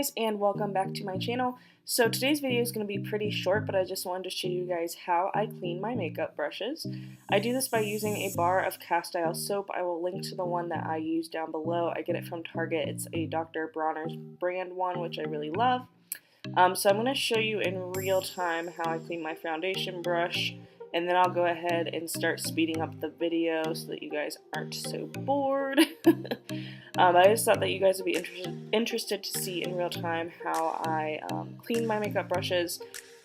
guys, and welcome back to my channel. So today's video is going to be pretty short, but I just wanted to show you guys how I clean my makeup brushes. I do this by using a bar of cast iron soap. I will link to the one that I use down below. I get it from Target. It's a Dr. Bronner's brand one, which I really love. So I'm going to show you in real time how I clean my foundation brush, and then I'll go ahead and start speeding up the video so that you guys aren't so bored. I just thought that you guys would be interested to see in real time how I clean my makeup brushes,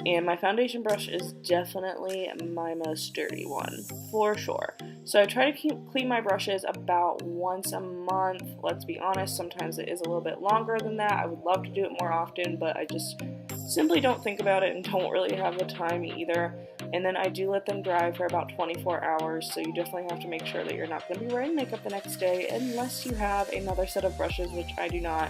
and my foundation brush is definitely my most dirty one, for sure. So I try to clean my brushes about once a month. Let's be honest, sometimes it is a little bit longer than that. I would love to do it more often, but I just simply don't think about it and don't really have the time either. And then I do let them dry for about 24 hours, so you definitely have to make sure that you're not going to be wearing makeup the next day unless you have another set of brushes, which I do not.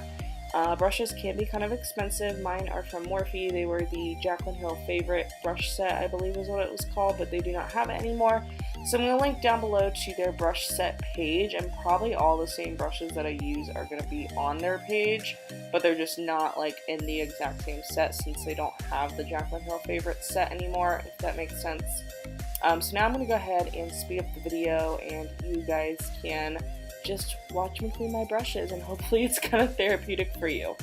Brushes can be kind of expensive. Mine are from Morphe. They were the Jaclyn Hill favorite brush set, I believe is what it was called, but they do not have it anymore. So I'm going to link down below to their brush set page, and probably all the same brushes that I use are going to be on their page, but they're just not like in the exact same set since they don't have the Jaclyn Hill favorite set anymore, if that makes sense. So now I'm going to go ahead and speed up the video, and you guys can just watch me clean my brushes, and hopefully it's kind of therapeutic for you.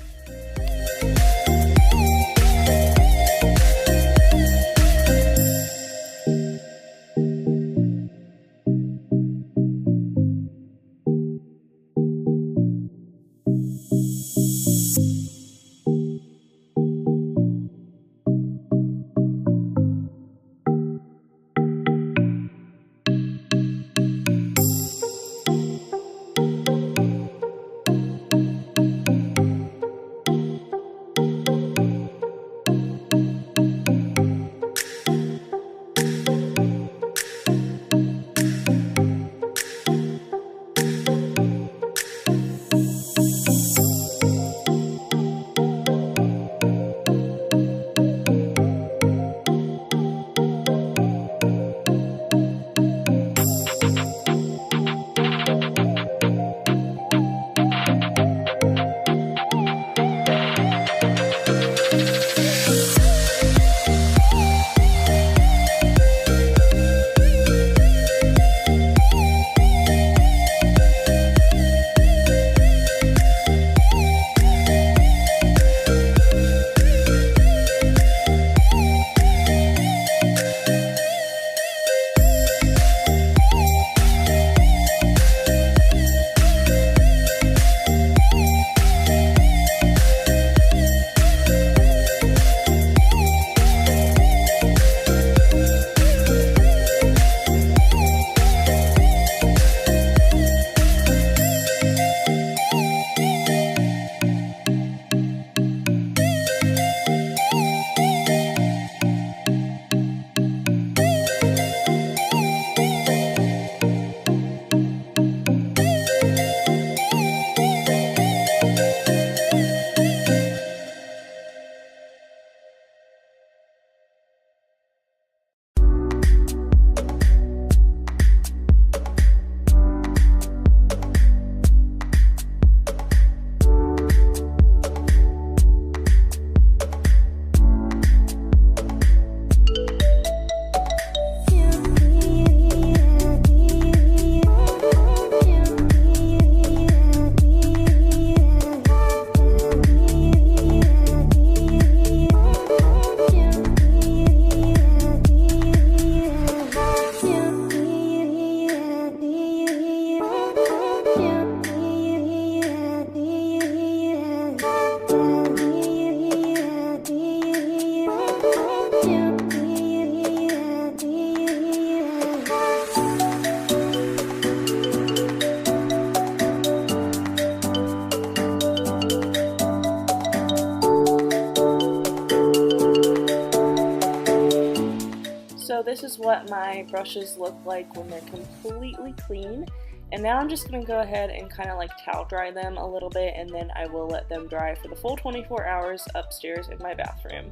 So this is what my brushes look like when they're completely clean. And now I'm just going to go ahead and kind of like towel dry them a little bit, and then I will let them dry for the full 24 hours upstairs in my bathroom.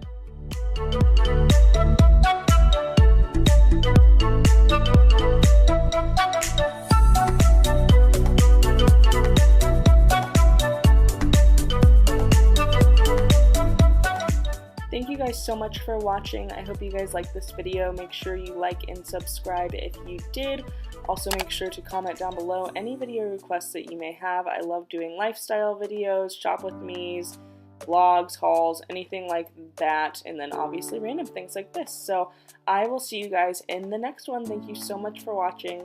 you guys so much for watching. I hope you guys liked this video. Make sure you like and subscribe if you did. Also make sure to comment down below any video requests that you may have. I love doing lifestyle videos, shop with me's, vlogs, hauls, anything like that, and then obviously random things like this. So I will see you guys in the next one. Thank you so much for watching.